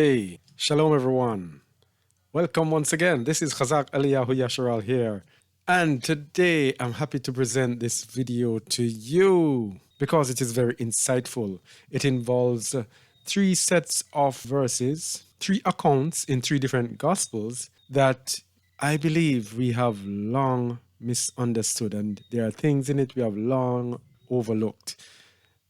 Hey, shalom everyone. Welcome once again. This is Chazaq Eliyahu Yasharal here. And today I'm happy to present this video to you because it is very insightful. It involves three sets of verses, three accounts in three different gospels that I believe we have long misunderstood, and there are things in it we have long overlooked.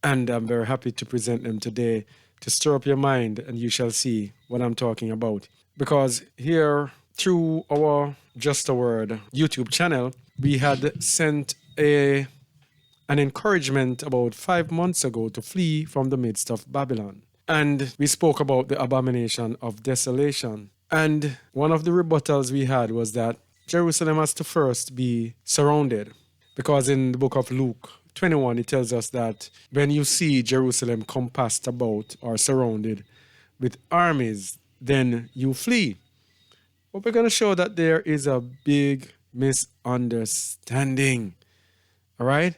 And I'm very happy to present them today to stir up your mind, and you shall see what I'm talking about. Because here, through our Just a Word YouTube channel, we had sent an encouragement about 5 months ago to flee from the midst of Babylon. And we spoke about the abomination of desolation. And one of the rebuttals we had was that Jerusalem has to first be surrounded. Because in the book of Luke 21, it tells us that when you see Jerusalem compassed about or surrounded with armies, then you flee. But we're going to show that there is a big misunderstanding. All right?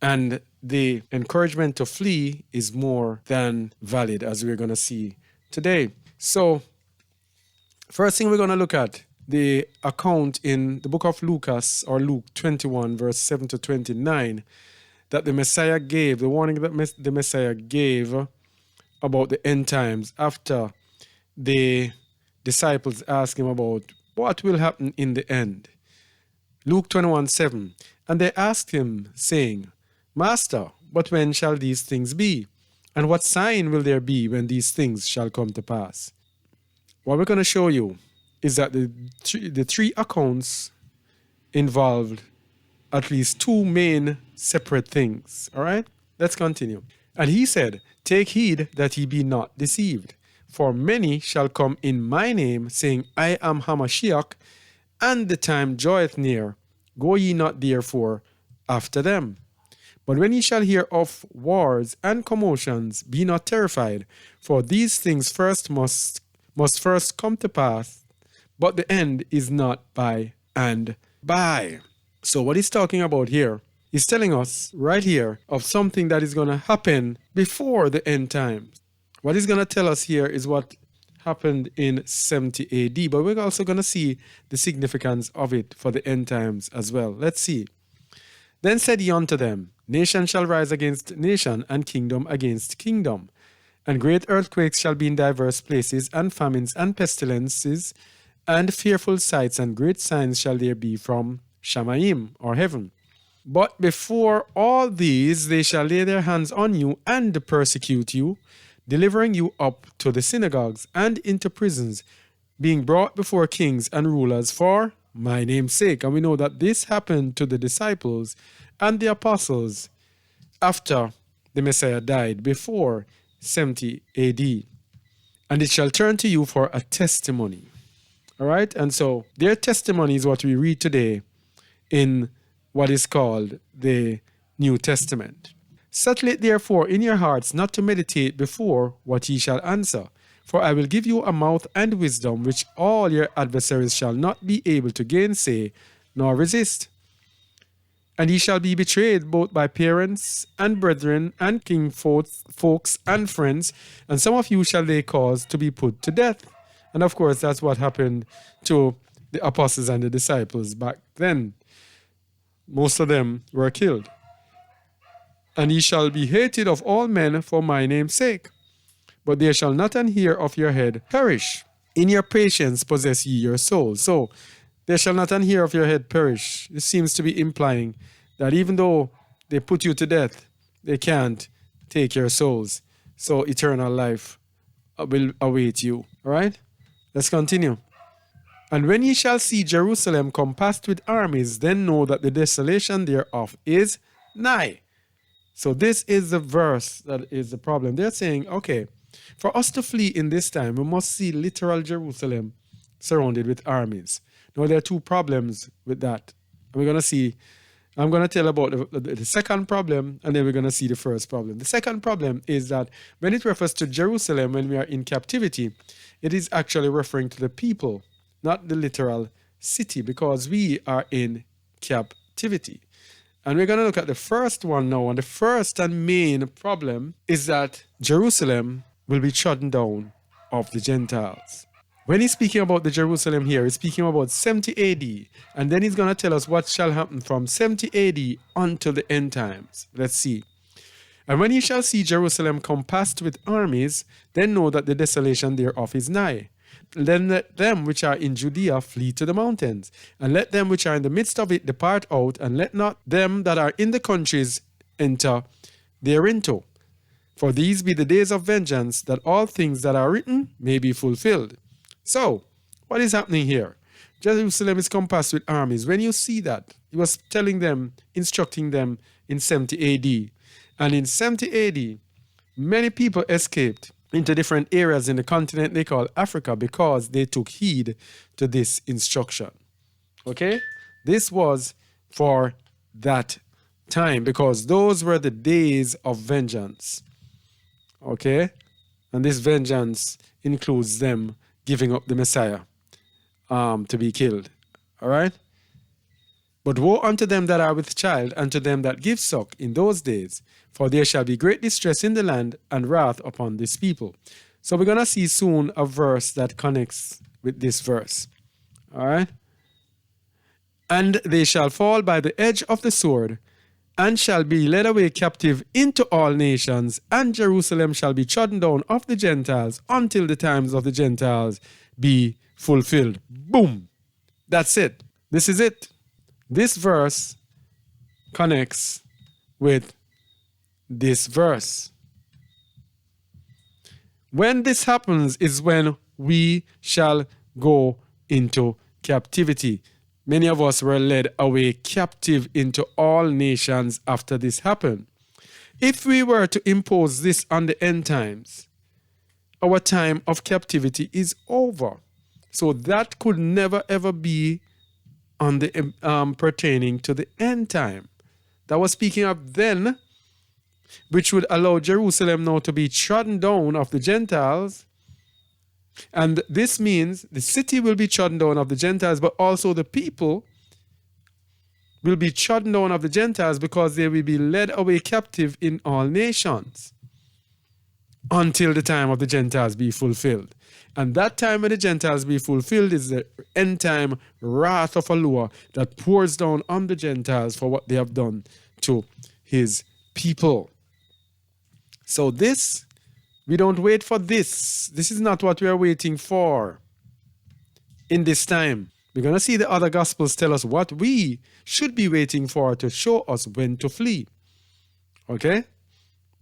And the encouragement to flee is more than valid, as we're going to see today. So, first thing we're going to look at, the account in the book of Lucas, or Luke 21, verse 7 to 29, that the Messiah gave, the warning that the Messiah gave about the end times after the disciples asked him about what will happen in the end. Luke 21:7, and they asked him, saying, Master, but when shall these things be? And what sign will there be when these things shall come to pass? What we're going to show you is that the three accounts involved at least two main separate things. All right? Let's continue. And he said, Take heed that ye be not deceived. For many shall come in my name, saying, I am Hamashiach, and the time draweth near. Go ye not therefore after them. But when ye shall hear of wars and commotions, be not terrified, for these things first must first come to pass, but the end is not by and by. So what he's talking about here, he's telling us right here of something that is going to happen before the end times. What he's going to tell us here is what happened in 70 AD, but we're also going to see the significance of it for the end times as well. Let's see. Then said he unto them, Nation shall rise against nation, and kingdom against kingdom. And great earthquakes shall be in diverse places, and famines and pestilences, and fearful sights, and great signs shall there be from Shamayim, or heaven. But before all these they shall lay their hands on you and persecute you, delivering you up to the synagogues and into prisons, being brought before kings and rulers for my name's sake. And we know that this happened to the disciples and the apostles after the Messiah died, before 70 AD. And it shall turn to you for a testimony. All right? And so their testimony is what we read today in what is called the New Testament. Settle it therefore in your hearts not to meditate before what ye shall answer. For I will give you a mouth and wisdom which all your adversaries shall not be able to gainsay nor resist. And ye shall be betrayed both by parents and brethren and folks and friends, and some of you shall they cause to be put to death. And of course, that's what happened to the apostles and the disciples back then. Most of them were killed. And ye shall be hated of all men for my name's sake. But there shall not an hair of your head perish. In your patience possess ye your soul. So, there shall not an hair of your head perish. This seems to be implying that even though they put you to death, they can't take your souls. So, eternal life will await you. All right? Let's continue. And when ye shall see Jerusalem compassed with armies, then know that the desolation thereof is nigh. So this is the verse that is the problem. They're saying, okay, for us to flee in this time, we must see literal Jerusalem surrounded with armies. Now, there are two problems with that. And we're going to see, I'm going to tell about the second problem, and then we're going to see the first problem. The second problem is that when it refers to Jerusalem, when we are in captivity, it is actually referring to the people, not the literal city, because we are in captivity. And we're going to look at the first one now. And the first and main problem is that Jerusalem will be trodden down of the Gentiles. When he's speaking about the Jerusalem here, he's speaking about 70 AD. And then he's going to tell us what shall happen from 70 AD until the end times. Let's see. And when ye shall see Jerusalem compassed with armies, then know that the desolation thereof is nigh. Then let them which are in Judea flee to the mountains, and let them which are in the midst of it depart out, and let not them that are in the countries enter thereinto. For these be the days of vengeance, that all things that are written may be fulfilled. So, what is happening here? Jerusalem is compassed with armies. When you see that, he was telling them, instructing them in 70 AD. And in 70 AD, many people escaped into different areas in the continent they call Africa because they took heed to this instruction. Okay? This was for that time because those were the days of vengeance. Okay? And this vengeance includes them giving up the Messiah to be killed. All right? But woe unto them that are with child, and to them that give suck in those days, for there shall be great distress in the land, and wrath upon this people. So we're going to see soon a verse that connects with this verse. All right? And they shall fall by the edge of the sword, and shall be led away captive into all nations, and Jerusalem shall be trodden down of the Gentiles, until the times of the Gentiles be fulfilled. Boom! That's it. This is it. This verse connects with this verse. When this happens is when we shall go into captivity. Many of us were led away captive into all nations after this happened. If we were to impose this on the end times, our time of captivity is over. So that could never ever be on the pertaining to the end time. That was speaking of then, which would allow Jerusalem now to be trodden down of the Gentiles. And this means the city will be trodden down of the Gentiles, but also the people will be trodden down of the Gentiles because they will be led away captive in all nations until the time of the Gentiles be fulfilled. And that time when the Gentiles be fulfilled is the end time wrath of Allah that pours down on the Gentiles for what they have done to his people. So this, we don't wait for this. This is not what we are waiting for in this time. We're going to see the other Gospels tell us what we should be waiting for to show us when to flee. Okay?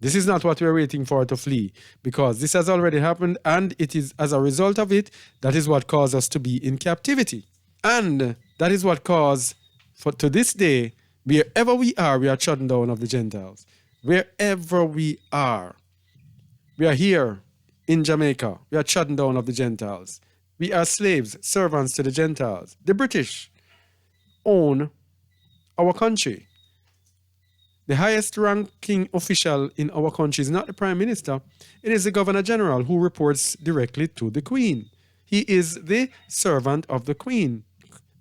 This is not what we're waiting for to flee, because this has already happened, and it is as a result of it, that is what caused us to be in captivity. And that is what caused, to this day, wherever we are trodden down of the Gentiles. Wherever we are here in Jamaica, we are trodden down of the Gentiles. We are slaves, servants to the Gentiles. The British own our country. The highest ranking official in our country is not the Prime Minister. It is the Governor General, who reports directly to the Queen. He is the servant of the Queen.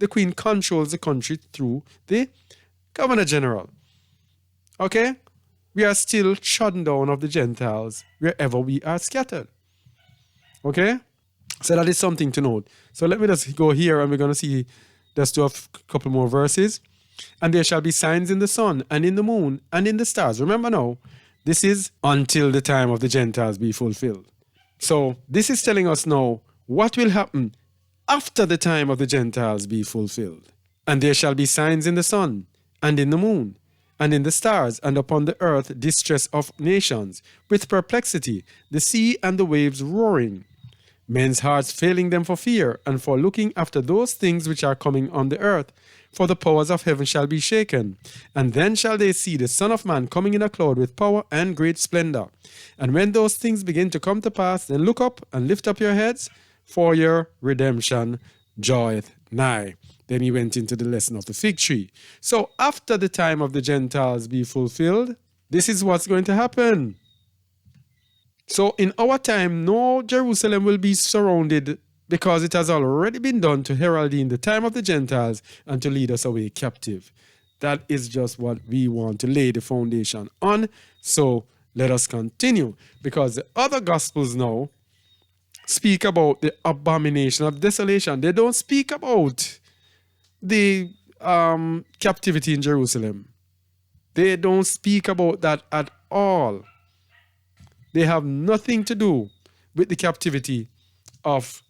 The Queen controls the country through the Governor General. Okay? We are still trodden down of the Gentiles wherever we are scattered. Okay? So that is something to note. So let me just go here, and we're going to see, just do a couple more verses. And there shall be signs in the sun, and in the moon, and in the stars. Remember now, this is until the time of the Gentiles be fulfilled. So this is telling us now what will happen after the time of the Gentiles be fulfilled. And there shall be signs in the sun, and in the moon, and in the stars, and upon the earth distress of nations, with perplexity, the sea and the waves roaring, men's hearts failing them for fear, and for looking after those things which are coming on the earth. For the powers of heaven shall be shaken. And then shall they see the Son of Man coming in a cloud with power and great splendor. And when those things begin to come to pass, then look up and lift up your heads, for your redemption draweth nigh. Then he went into the lesson of the fig tree. So after the time of the Gentiles be fulfilled, this is what's going to happen. So in our time, no Jerusalem will be surrounded, because it has already been done to herald in the time of the Gentiles and to lead us away captive. That is just what we want to lay the foundation on. So let us continue, because the other Gospels now speak about the abomination of desolation. They don't speak about the captivity in Jerusalem. They don't speak about that at all. They have nothing to do with the captivity of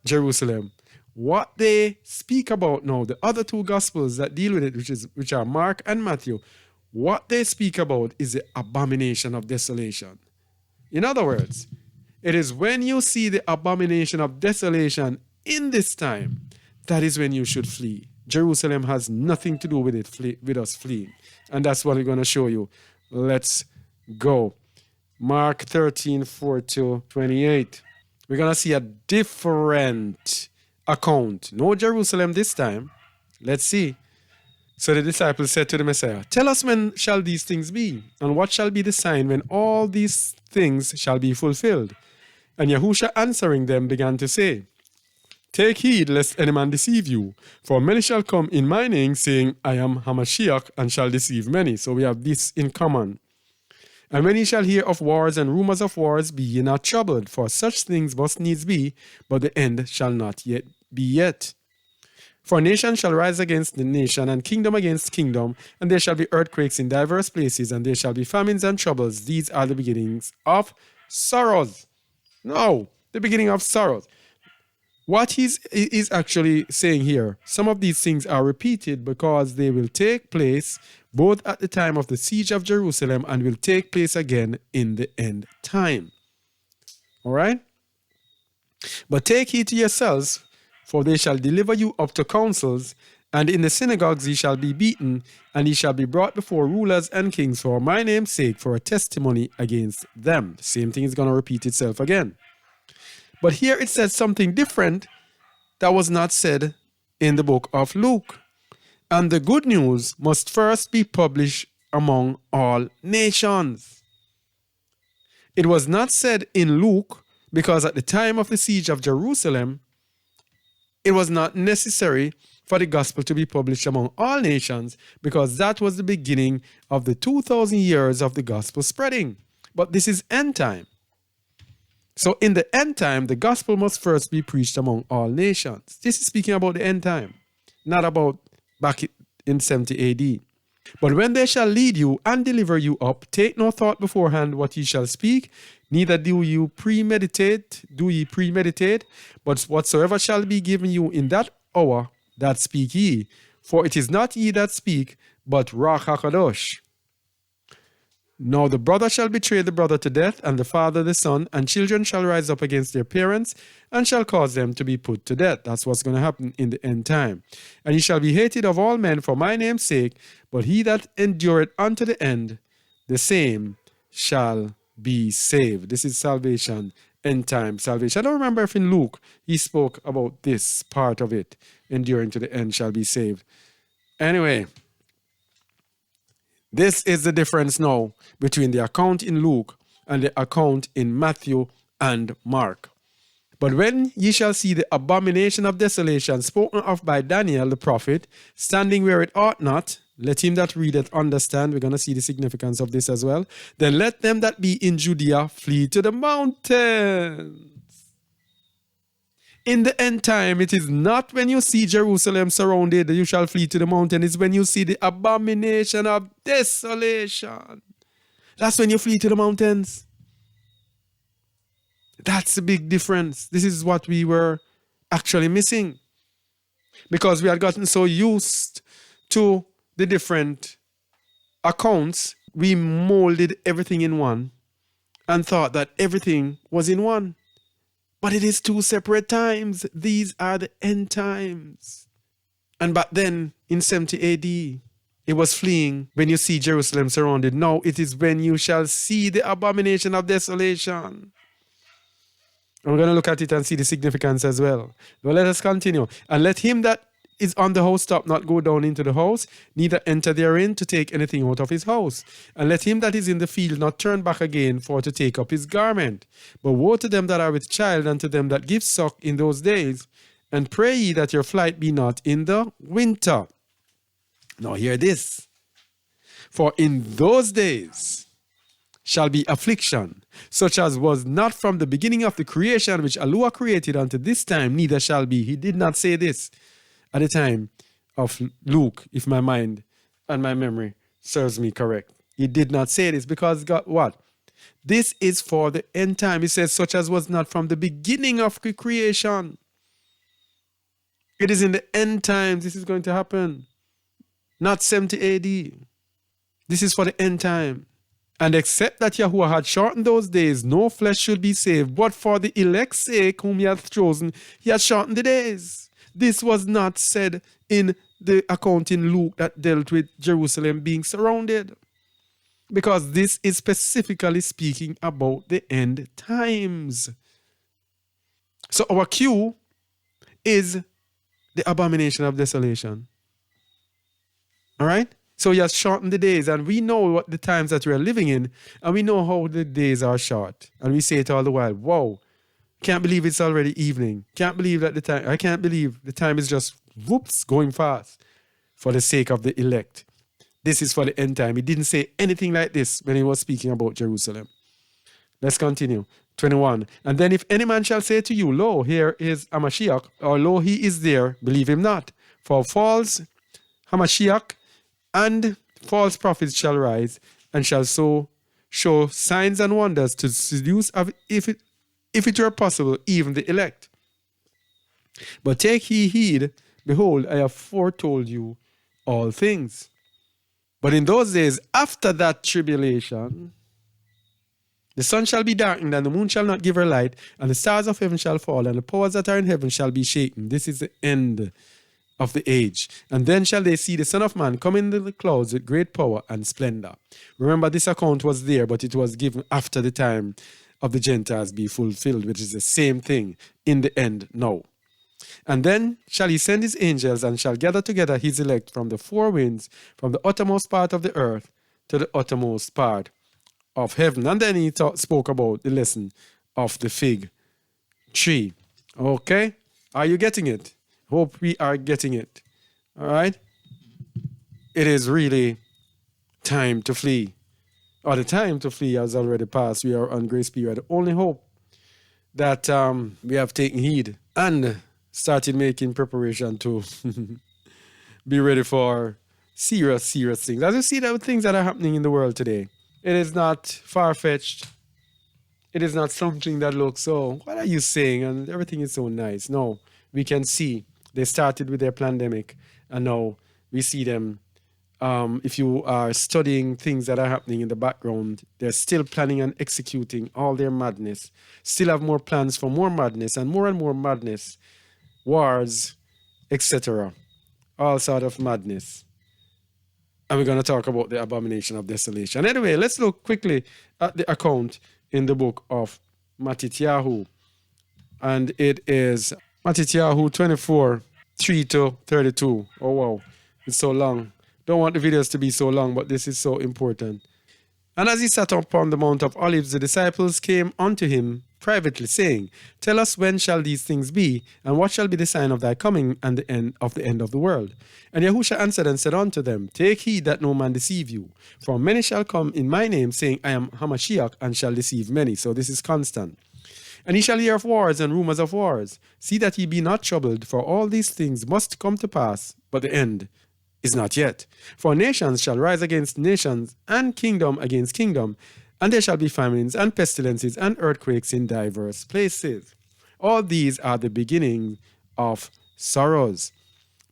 Jerusalem. What they speak about now, the other two gospels that deal with it, which are Mark and Matthew, what they speak about is the abomination of desolation. In other words, it is when you see the abomination of desolation in this time, that is when you should flee. Jerusalem has nothing to do with it, with us fleeing. And that's what we're going to show you. Let's go. Mark 13, 4-28. We're going to see a different account. No Jerusalem this time. Let's see. So the disciples said to the Messiah, "Tell us, when shall these things be? And what shall be the sign when all these things shall be fulfilled?" And Yahusha answering them began to say, "Take heed lest any man deceive you. For many shall come in my name, saying, I am Hamashiach, and shall deceive many." So we have this in common. "And when ye shall hear of wars and rumors of wars, be ye not troubled, for such things must needs be, but the end shall not yet be yet. For nation shall rise against the nation, and kingdom against kingdom, and there shall be earthquakes in diverse places, and there shall be famines and troubles. These are the beginnings of sorrows." No, the beginning of sorrows. What he's actually saying here, some of these things are repeated because they will take place both at the time of the siege of Jerusalem and will take place again in the end time. All right? "But take heed to yourselves, for they shall deliver you up to councils, and in the synagogues ye shall be beaten, and ye shall be brought before rulers and kings for my name's sake, for a testimony against them." The same thing is going to repeat itself again. But here it says something different that was not said in the book of Luke. "And the good news must first be published among all nations." It was not said in Luke because at the time of the siege of Jerusalem, it was not necessary for the gospel to be published among all nations because that was the beginning of the 2,000 years of the gospel spreading. But this is end time. So in the end time, the gospel must first be preached among all nations. This is speaking about the end time, not about back in 70 AD. "But when they shall lead you and deliver you up, take no thought beforehand what ye shall speak, neither do ye premeditate, but whatsoever shall be given you in that hour, that speak ye. For it is not ye that speak, but Ruach HaKadosh. Now the brother shall betray the brother to death, and the father the son, and children shall rise up against their parents, and shall cause them to be put to death." That's what's going to happen in the end time. "And ye shall be hated of all men for my name's sake, but he that endureth unto the end, the same shall be saved." This is salvation, end time salvation. I don't remember if in Luke he spoke about this part of it, enduring to the end shall be saved. Anyway, this is the difference now between the account in Luke and the account in Matthew and Mark. "But when ye shall see the abomination of desolation spoken of by Daniel the prophet, standing where it ought not, let him that readeth understand." We're going to see the significance of this as well. "Then let them that be in Judea flee to the mountains." In the end time, it is not when you see Jerusalem surrounded that you shall flee to the mountain. It's when you see the abomination of desolation. That's when you flee to the mountains. That's the big difference. This is what we were actually missing. Because we had gotten so used to the different accounts, we molded everything in one and thought that everything was in one. But it is two separate times. These are the end times. And back then, in 70 AD, it was fleeing when you see Jerusalem surrounded. Now it is when you shall see the abomination of desolation. And we're going to look at it and see the significance as well. But let us continue. "And let him that is on the housetop not go down into the house, neither enter therein to take anything out of his house. And let him that is in the field not turn back again for to take up his garment. But woe to them that are with child, and to them that give suck in those days. And pray ye that your flight be not in the winter." Now hear this. "For in those days shall be affliction, such as was not from the beginning of the creation which Allah created unto this time, neither shall be. He did not say this at the time of Luke, if my mind and my memory serves me correct. He did not say this because God, what? This is for the end time. He says, such as was not from the beginning of the creation. It is in the end times this is going to happen. Not 70 AD. This is for the end time. And except that Yahuwah had shortened those days, no flesh should be saved. But for the elect's sake, whom he hath chosen, he hath shortened the days. This was not said in the account in Luke that dealt with Jerusalem being surrounded. Because this is specifically speaking about the end times. So our cue is the abomination of desolation. All right? So he has shortened the days, and we know what the times that we are living in, and we know how the days are short. And we say it all the while. Whoa, can't believe it's already evening. Can't believe that I can't believe the time is just, whoops, going fast for the sake of the elect. This is for the end time. He didn't say anything like this when he was speaking about Jerusalem. Let's continue. 21. And then if any man shall say to you, lo, here is a Mashiach, or lo, he is there, believe him not. For false Hamashiach and false prophets shall rise, and shall so show signs and wonders to seduce, if it were possible, even the elect. But take ye heed, behold, I have foretold you all things. But in those days, after that tribulation, the sun shall be darkened, and the moon shall not give her light, and the stars of heaven shall fall, and the powers that are in heaven shall be shaken. This is the end of the age. And then shall they see the Son of Man come in the clouds with great power and splendor. Remember, this account was there, but it was given after the time of the Gentiles be fulfilled, which is the same thing in the end now. And then shall he send his angels, and shall gather together his elect from the four winds, from the uttermost part of the earth to the uttermost part of heaven. And then he spoke about the lesson of the fig tree. Okay? Are you getting it? Hope we are getting it. All right? It is really time to flee. Or the time to flee has already passed. We are on grace period. Only hope that we have taken heed and started making preparation to be ready for serious things. As you see, the things that are happening in the world today, it is not far-fetched. It is not something that looks, oh, what are you saying? And everything is so nice. No, we can see they started with their pandemic, and now we see them. If you are studying things that are happening in the background, they're still planning and executing all their madness. Still have more plans for more madness and more madness. Wars, etc. All sort of madness. And we're going to talk about the abomination of desolation. Anyway, let's look quickly at the account in the book of Matityahu. And it is Matityahu 24, 3 to 32. Oh, wow. It's so long. Don't want the videos to be so long, but this is so important. And as he sat upon the Mount of Olives, the disciples came unto him privately, saying, Tell us, when shall these things be, and what shall be the sign of thy coming and the end of the world? And Yahushua answered and said unto them, Take heed that no man deceive you, for many shall come in my name, saying, I am Hamashiach, and shall deceive many. So this is constant. And ye shall hear of wars and rumors of wars. See that ye be not troubled, for all these things must come to pass, but the end is not yet. For nations shall rise against nations, and kingdom against kingdom, and there shall be famines and pestilences and earthquakes in diverse places. All these are the beginning of sorrows.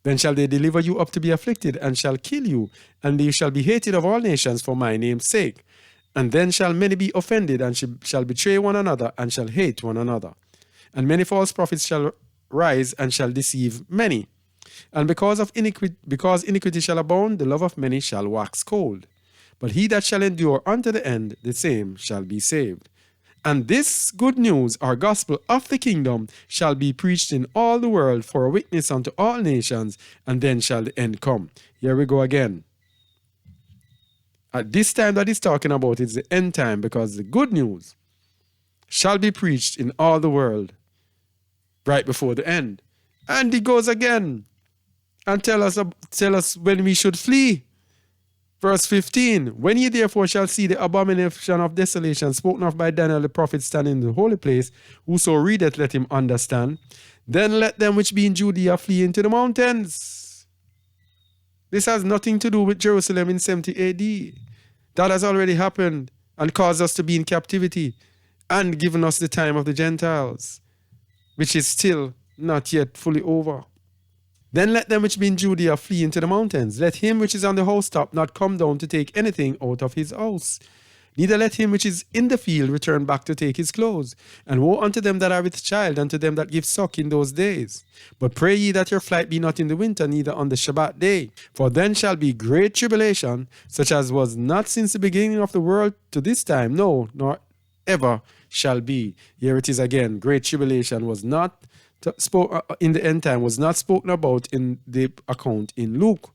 Then shall they deliver you up to be afflicted, and shall kill you, and you shall be hated of all nations for my name's sake. And then shall many be offended, and shall betray one another, and shall hate one another. And many false prophets shall rise, and shall deceive many. And because iniquity shall abound, the love of many shall wax cold. But he that shall endure unto the end, the same shall be saved. And this good news, or gospel of the kingdom, shall be preached in all the world for a witness unto all nations, and then shall the end come. Here we go again. At this time that he's talking about, it's the end time, because the good news shall be preached in all the world right before the end. And he goes again and tell us when we should flee. Verse 15, when ye therefore shall see the abomination of desolation spoken of by Daniel the prophet standing in the holy place, whoso readeth, let him understand. Then let them which be in Judea flee into the mountains. This has nothing to do with Jerusalem in 70 AD. That has already happened and caused us to be in captivity and given us the time of the Gentiles, which is still not yet fully over. Then let them which be in Judea flee into the mountains. Let him which is on the housetop not come down to take anything out of his house. Neither let him which is in the field return back to take his clothes. And woe unto them that are with child, and to them that give suck in those days. But pray ye that your flight be not in the winter, neither on the Shabbat day. For then shall be great tribulation, such as was not since the beginning of the world to this time, no, nor ever shall be. Here it is again. Great tribulation was not in the end time, was not spoken about in the account in Luke.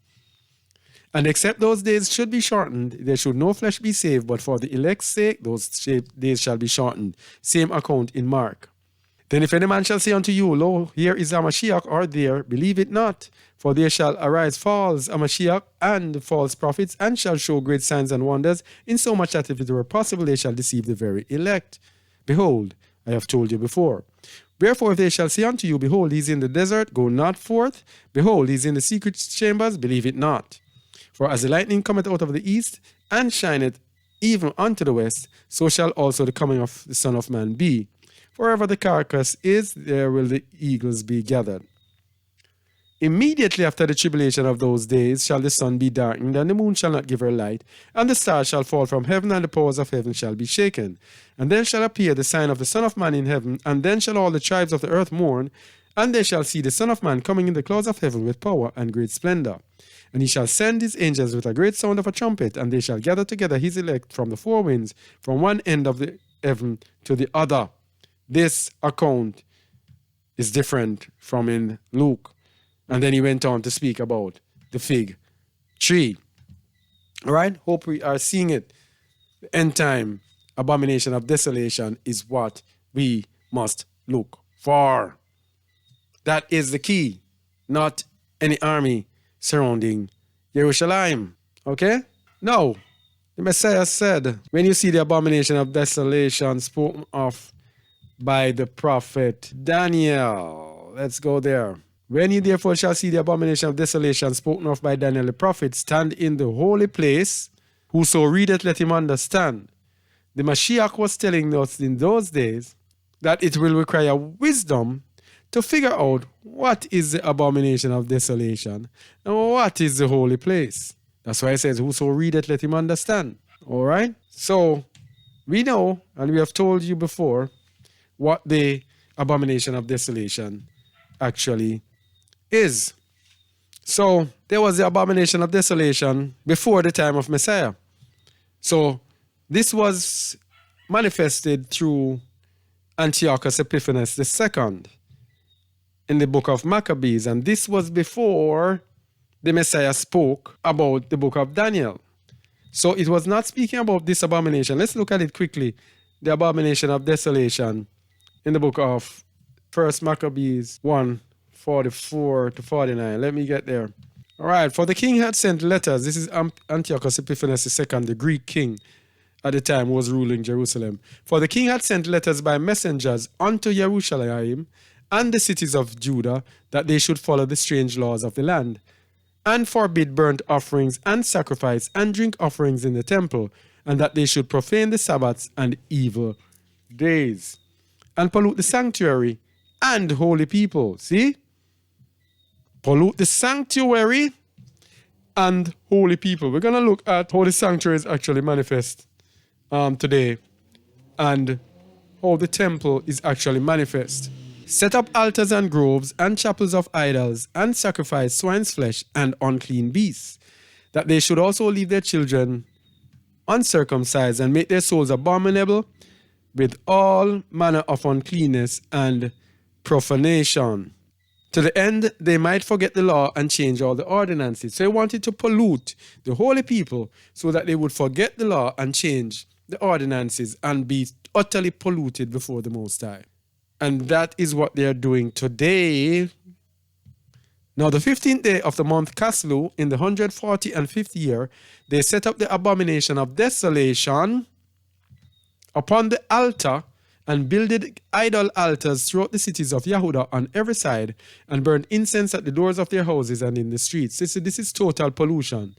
And except those days should be shortened, there should no flesh be saved, but for the elect's sake those days shall be shortened. Same account in Mark. Then if any man shall say unto you, lo, here is a Mashiach, or there, believe it not. For there shall arise false Mashiach and false prophets, and shall show great signs and wonders, insomuch that if it were possible, they shall deceive the very elect. Behold, I have told you before. Wherefore, if they shall say unto you, behold, he is in the desert, go not forth. Behold, he is in the secret chambers, believe it not. For as the lightning cometh out of the east, and shineth even unto the west, so shall also the coming of the Son of Man be. For wherever the carcass is, there will the eagles be gathered. Immediately after the tribulation of those days shall the sun be darkened, and the moon shall not give her light, and the stars shall fall from heaven, and the powers of heaven shall be shaken. And then shall appear the sign of the Son of Man in heaven, and then shall all the tribes of the earth mourn, and they shall see the Son of Man coming in the clouds of heaven with power and great splendor. And he shall send his angels with a great sound of a trumpet, and they shall gather together his elect from the four winds, from one end of the heaven to the other. This account is different from in Luke. And then he went on to speak about the fig tree. All right? Hope we are seeing it. The end time abomination of desolation is what we must look for. That is the key, not any army surrounding Jerusalem. Okay? Now, the Messiah said, when you see the abomination of desolation spoken of by the prophet Daniel. Let's go there. When ye therefore shall see the abomination of desolation spoken of by Daniel the prophet stand in the holy place, whoso readeth, let him understand. The Mashiach was telling us in those days that it will require wisdom to figure out what is the abomination of desolation and what is the holy place. That's why it says, whoso readeth, let him understand. All right? So we know, and we have told you before, what the abomination of desolation actually is. So there was the abomination of desolation before the time of Messiah. So this was manifested through Antiochus Epiphanes II in the book of Maccabees, and this was before the Messiah spoke about the book of Daniel. So it was not speaking about this abomination. Let's look at it quickly. The abomination of desolation in the book of 1 Maccabees 1:44 to 49. Let me get there. All right. For the king had sent letters. This is Antiochus Epiphanes II, the Greek king at the time who was ruling Jerusalem. For the king had sent letters by messengers unto Jerusalem and the cities of Judah, that they should follow the strange laws of the land, and forbid burnt offerings and sacrifice and drink offerings in the temple, and that they should profane the Sabbaths and evil days, and pollute the sanctuary and holy people. See? Pollute the sanctuary and holy people. We're going to look at how the sanctuary is actually manifest today, and how the temple is actually manifest. Set up altars and groves and chapels of idols, and sacrifice swine's flesh and unclean beasts, that they should also leave their children uncircumcised, and make their souls abominable with all manner of uncleanness and profanation, to the end they might forget the law and change all the ordinances. So he wanted to pollute the holy people so that they would forget the law and change the ordinances and be utterly polluted before the Most High. And that is what they are doing today. Now the 15th day of the month Caslu, in the 145th year, they set up the abomination of desolation upon the altar, and builded idol altars throughout the cities of Yehuda on every side, and burned incense at the doors of their houses and in the streets. This is total pollution.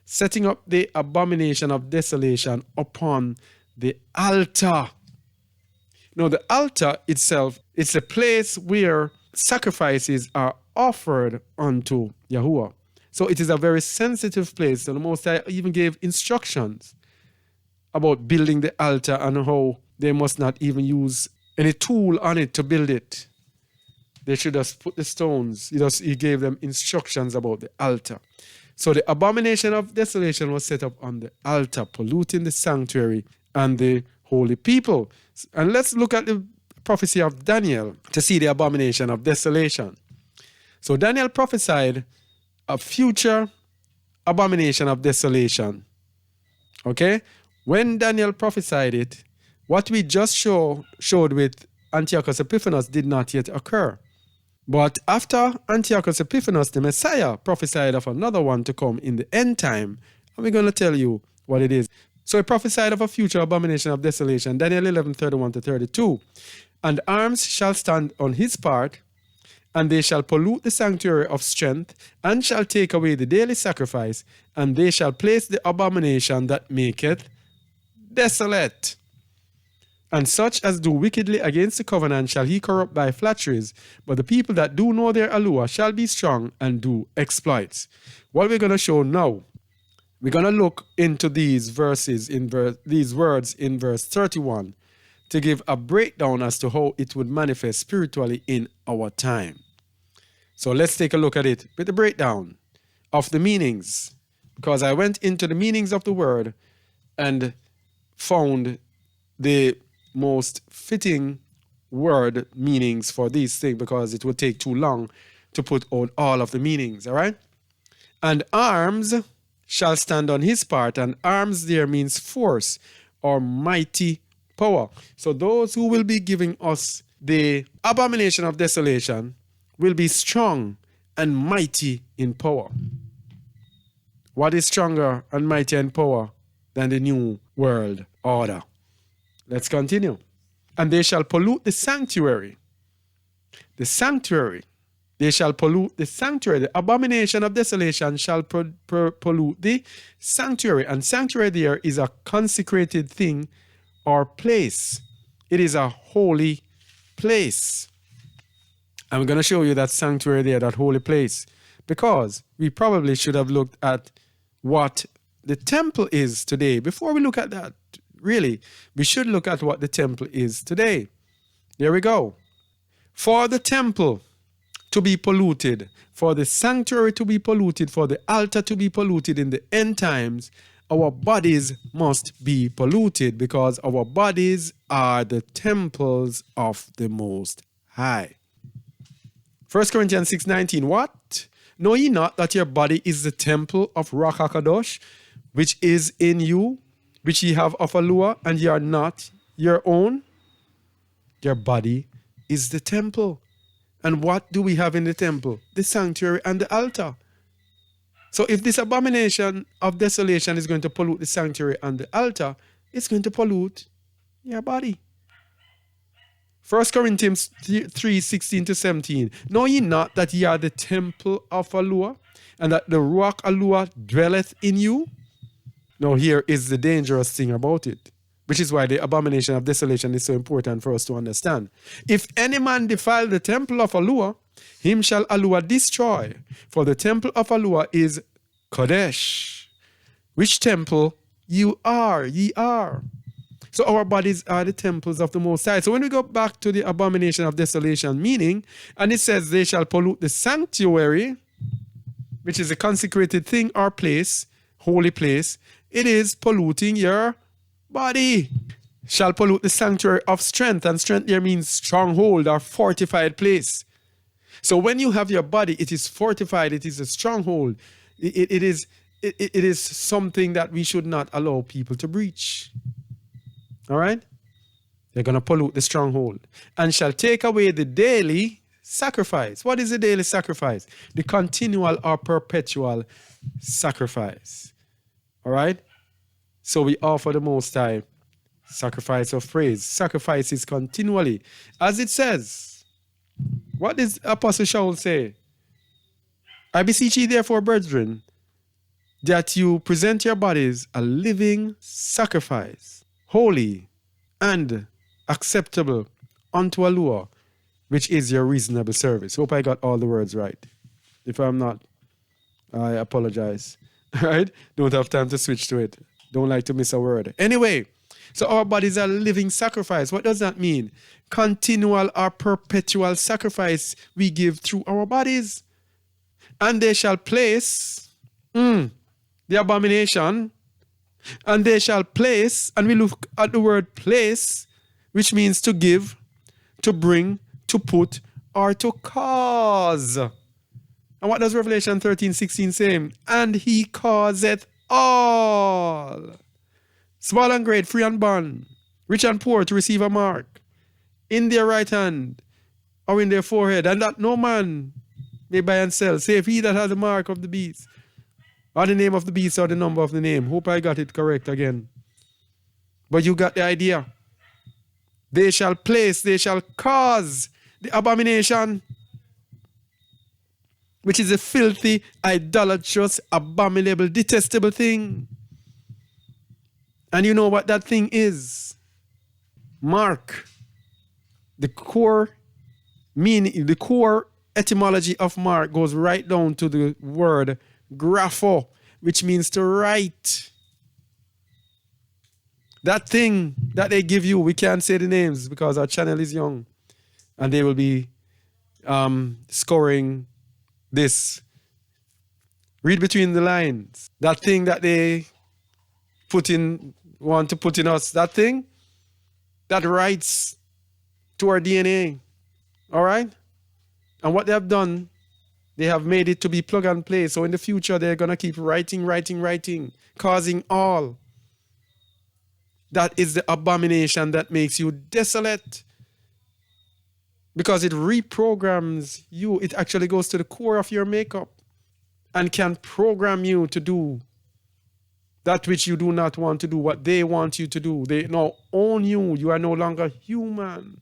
Setting up the abomination of desolation upon the altar. Now, the altar itself, it's a place where sacrifices are offered unto Yahuwah. So it is a very sensitive place. And the Most High even gave instructions about building the altar and how they must not even use any tool on it to build it. They should just put the stones. He gave them instructions about the altar. So the abomination of desolation was set up on the altar, polluting the sanctuary and the holy people. And let's look at the prophecy of Daniel to see the abomination of desolation. So Daniel prophesied a future abomination of desolation. Okay? When Daniel prophesied it, what we just showed with Antiochus Epiphanes did not yet occur. But after Antiochus Epiphanes, the Messiah prophesied of another one to come in the end time, and we're going to tell you what it is. So he prophesied of a future abomination of desolation, Daniel 11:31-32. And arms shall stand on his part, and they shall pollute the sanctuary of strength, and shall take away the daily sacrifice, and they shall place the abomination that maketh desolate. And such as do wickedly against the covenant shall he corrupt by flatteries, but the people that do know their Eliyahu shall be strong and do exploits. What we're going to show now, we're going to look into these verses these words in verse 31 to give a breakdown as to how it would manifest spiritually in our time. So let's take a look at it with the breakdown of the meanings, because I went into the meanings of the word and found the most fitting word meanings for these things, because it would take too long to put out all of the meanings, all right? And arms shall stand on his part, and arms there means force or mighty power. So those who will be giving us the abomination of desolation will be strong and mighty in power. What is stronger and mighty in power than the new world order? Let's continue. And they shall pollute the sanctuary. The sanctuary. They shall pollute the sanctuary. The abomination of desolation shall pollute the sanctuary. And sanctuary there is a consecrated thing or place. It is a holy place. I'm going to show you that sanctuary there, that holy place, because we probably should have looked at what the temple is today. Before we look at that, really, we should look at what the temple is today. There we go. For the temple to be polluted, for the sanctuary to be polluted, for the altar to be polluted in the end times, our bodies must be polluted, because our bodies are the temples of the Most High. 1 Corinthians 6:19, what? Know ye not that your body is the temple of Ruach HaKadosh, which is in you, which ye have of Eliyahu, and ye are not your own? Your body is the temple. And what do we have in the temple? The sanctuary and the altar. So if this abomination of desolation is going to pollute the sanctuary and the altar, it's going to pollute your body. 1 Corinthians 3:16-17. Know ye not that ye are the temple of Eliyahu, and that the Ruach Eliyahu dwelleth in you? Now here is the dangerous thing about it, which is why the abomination of desolation is so important for us to understand. If any man defile the temple of Eliyahu, him shall Eliyahu destroy, for the temple of Eliyahu is Kodesh, which temple ye are. So our bodies are the temples of the Most High. So when we go back to the abomination of desolation meaning, and it says they shall pollute the sanctuary, which is a consecrated thing or place, holy place, it is polluting your body. Shall pollute the sanctuary of strength, and strength there means stronghold or fortified place. So when you have your body, it is fortified, it is a stronghold. It is something that we should not allow people to breach. All right? They're going to pollute the stronghold. And shall take away the daily sacrifice. What is the daily sacrifice? The continual or perpetual sacrifice. All right? So we offer the Most High sacrifice of praise. Sacrifices continually. As it says, what does Apostle Shaul say? I beseech ye therefore, brethren, that you present your bodies a living sacrifice, holy and acceptable unto Eliyahu, which is your reasonable service. Hope I got all the words right. If I'm not, I apologize. All right? Don't have time to switch to it. Don't like to miss a word. Anyway, so our bodies are living sacrifice. What does that mean? Continual or perpetual sacrifice we give through our bodies. And they shall place the abomination, and they shall place, and we look at the word place, which means to give, to bring, to put, or to cause. And what does Revelation 13:16 say? And he causeth all, small and great, free and bond, rich and poor, to receive a mark in their right hand or in their forehead, and that no man may buy and sell, save he that has the mark of the beast, or the name of the beast, or the number of the name. Hope I got it correct again. But you got the idea. They shall place, they shall cause the abomination, which is a filthy, idolatrous, abominable, detestable thing. And you know what that thing is? Mark. The core meaning, the core etymology of mark goes right down to the word grapho, which means to write. That thing that they give you, we can't say the names because our channel is young, and they will be scoring this. Read between the lines. That thing that they want to put in us, that thing that writes to our DNA. All right? And what they have done, they have made it to be plug and play. So in the future, they're going to keep writing, causing all. That is the abomination that makes you desolate. Because it reprograms you. It actually goes to the core of your makeup and can program you to do that which you do not want to do, what they want you to do. They now own you. You are no longer human.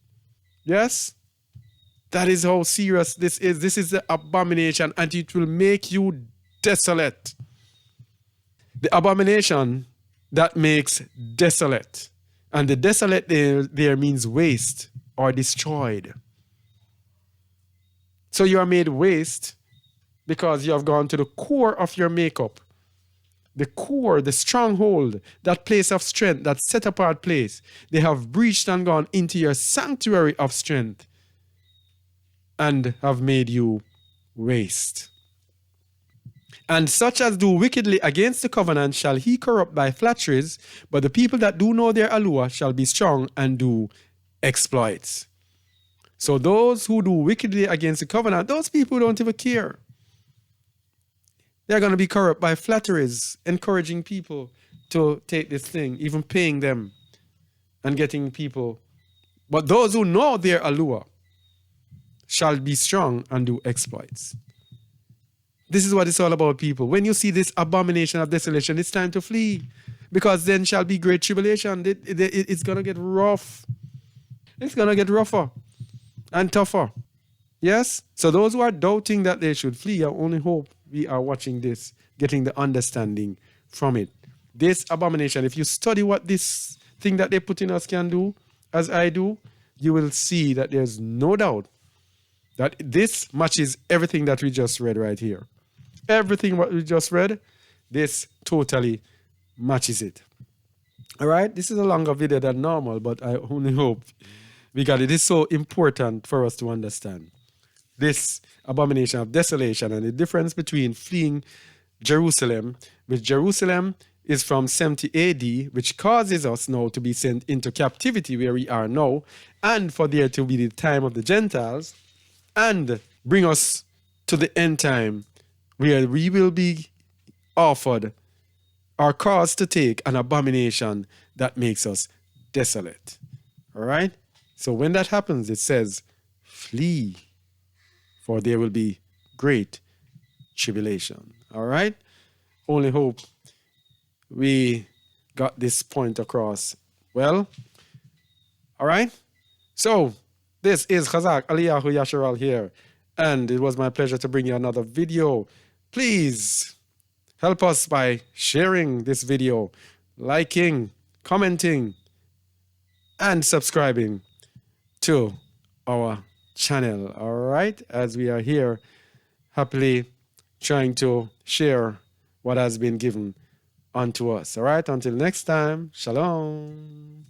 Yes? That is how serious this is. This is the abomination, and it will make you desolate. The abomination that makes desolate. And the desolate there means waste or destroyed. So you are made waste because you have gone to the core of your makeup. The core, the stronghold, that place of strength, that set apart place. They have breached and gone into your sanctuary of strength and have made you waste. And such as do wickedly against the covenant shall he corrupt by flatteries, but the people that do know their Eliyahu shall be strong and do exploits. So those who do wickedly against the covenant, those people don't even care. They're going to be corrupt by flatteries, encouraging people to take this thing, even paying them and getting people. But those who know their Eliyahu shall be strong and do exploits. This is what it's all about, people. When you see this abomination of desolation, it's time to flee, because then shall be great tribulation. It's going to get rough. It's going to get rougher and tougher. Yes? So those who are doubting that they should flee, I only hope we are watching this, getting the understanding from it. This abomination, if you study what this thing that they put in us can do, as I do, you will see that there's no doubt that this matches everything that we just read right here. Everything what we just read, this totally matches it. All right? This is a longer video than normal, but I only hope we got it. It is so important for us to understand this abomination of desolation and the difference between fleeing Jerusalem, which Jerusalem is from 70 AD, which causes us now to be sent into captivity where we are now, and for there to be the time of the Gentiles, and bring us to the end time where we will be offered or caused to take an abomination that makes us desolate. All right? So when that happens, it says, flee. for there will be great tribulation. All right? Only hope we got this point across. Well, all right? So, this is Chazaq, Eliyahu Yasharal here, and it was my pleasure to bring you another video. Please help us by sharing this video, liking, commenting, and subscribing to our channel, all right? As we are here happily trying to share what has been given unto us, all right? Until next time, shalom.